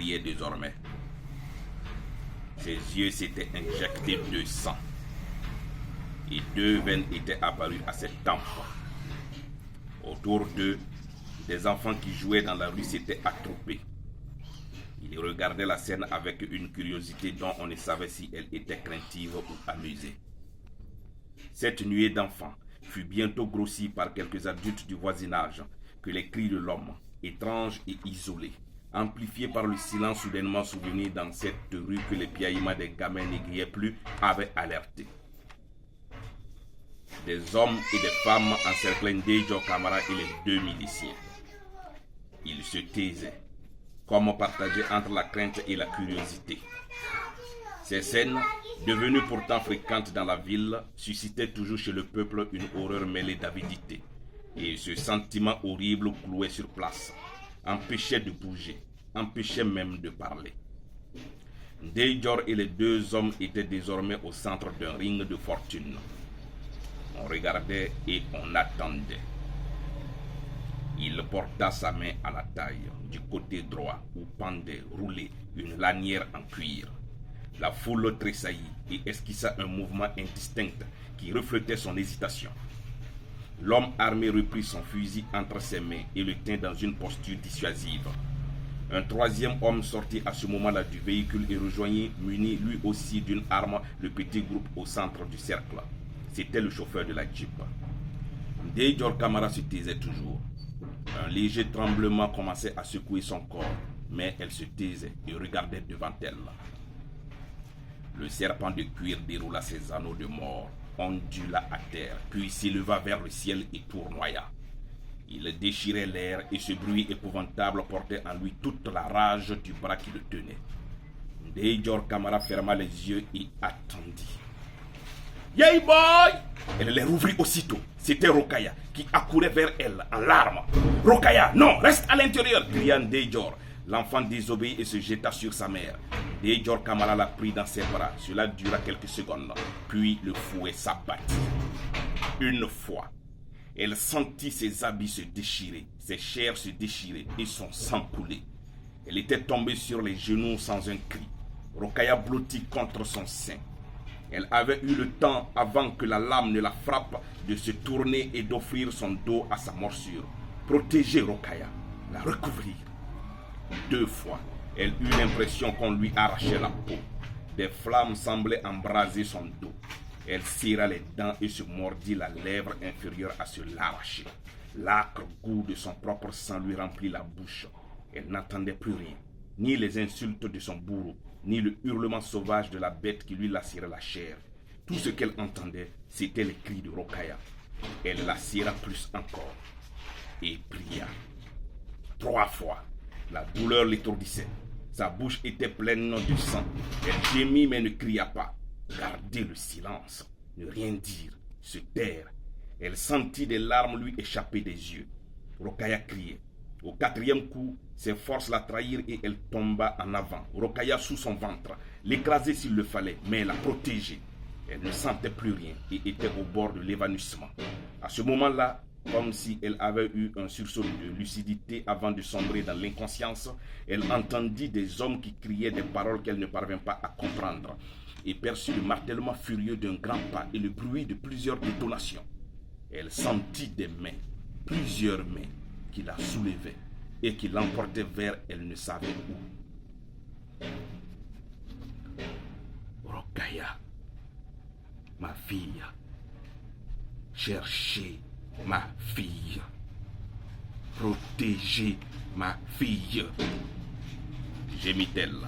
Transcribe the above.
criait désormais. Ses yeux s'étaient injectés de sang. Et 2 veines étaient apparues à ses tempes. Autour d'eux, des enfants qui jouaient dans la rue s'étaient attroupés. Ils regardaient la scène avec une curiosité dont on ne savait si elle était craintive ou amusée. Cette nuée d'enfants fut bientôt grossie par quelques adultes du voisinage que les cris de l'homme, étranges et isolés, amplifiés par le silence soudainement souvenu dans cette rue que les piaillements des gamins n'aiguillaient plus, avaient alerté. Des hommes et des femmes encerclaient Ndejor Kamara et les 2 miliciens. Ils se taisaient, comme partagés entre la crainte et la curiosité. Ces scènes, devenues pourtant fréquentes dans la ville, suscitaient toujours chez le peuple une horreur mêlée d'avidité. Et ce sentiment horrible clouait sur place, empêchait de bouger, empêchait même de parler. Ndejor et les 2 hommes étaient désormais au centre d'un ring de fortune. On regardait et on attendait. Il porta sa main à la taille, du côté droit, où pendait, roulée, une lanière en cuir. La foule tressaillit et esquissa un mouvement indistinct qui reflétait son hésitation. L'homme armé reprit son fusil entre ses mains et le tint dans une posture dissuasive. Un 3e homme sortit à ce moment-là du véhicule et rejoignit, muni lui aussi d'une arme, le petit groupe au centre du cercle. C'était le chauffeur de la Jeep. Ndejor Kamara se taisait toujours. Un léger tremblement commençait à secouer son corps, mais elle se taisait et regardait devant elle. Le serpent de cuir déroula ses anneaux de mort, ondula à terre, puis s'éleva vers le ciel et tournoya. Il déchirait l'air et ce bruit épouvantable portait en lui toute la rage du bras qui le tenait. Ndejor Kamara ferma les yeux et attendit. « Yay boy !» Elle les rouvrit aussitôt. C'était Rokhaya qui accourait vers elle en larmes. « Rokhaya, non, reste à l'intérieur !» cria Ndejor. L'enfant désobéit et se jeta sur sa mère. Ndejor Kamara la prit dans ses bras. Cela dura quelques secondes. Puis le fouet s'abattit. Une fois, elle sentit ses habits se déchirer, ses chairs se déchirer et son sang couler. Elle était tombée sur les genoux sans un cri. Rokhaya blottit contre son sein. Elle avait eu le temps, avant que la lame ne la frappe, de se tourner et d'offrir son dos à sa morsure. Protéger Rokhaya, la recouvrir. 2 fois, elle eut l'impression qu'on lui arrachait la peau. Des flammes semblaient embraser son dos. Elle serra les dents et se mordit la lèvre inférieure à se l'arracher. L'âcre goût de son propre sang lui remplit la bouche. Elle n'entendait plus rien, ni les insultes de son bourreau, ni le hurlement sauvage de la bête qui lui lacérait la chair. Tout ce qu'elle entendait, c'était les cris de Rokhaya. Elle la serra plus encore et pria. 3 fois, la douleur l'étourdissait. Sa bouche était pleine de sang. Elle gémit mais ne cria pas. Garder le silence, ne rien dire, se taire. Elle sentit des larmes lui échapper des yeux. Rokhaya criait. Au 4e coup, ses forces la trahirent et elle tomba en avant. Rokhaya sous son ventre, l'écraser s'il le fallait, mais la protéger. Elle ne sentait plus rien et était au bord de l'évanouissement. À ce moment-là, comme si elle avait eu un sursaut de lucidité avant de sombrer dans l'inconscience, elle entendit des hommes qui criaient des paroles qu'elle ne parvint pas à comprendre et perçut le martèlement furieux d'un grand pas et le bruit de plusieurs détonations. Elle sentit des mains, plusieurs mains, qui la soulevaient et qui l'emportaient vers elle ne savait où. Rokhaya, ma fille, cherchez ma fille, protégez ma fille, gémit-elle.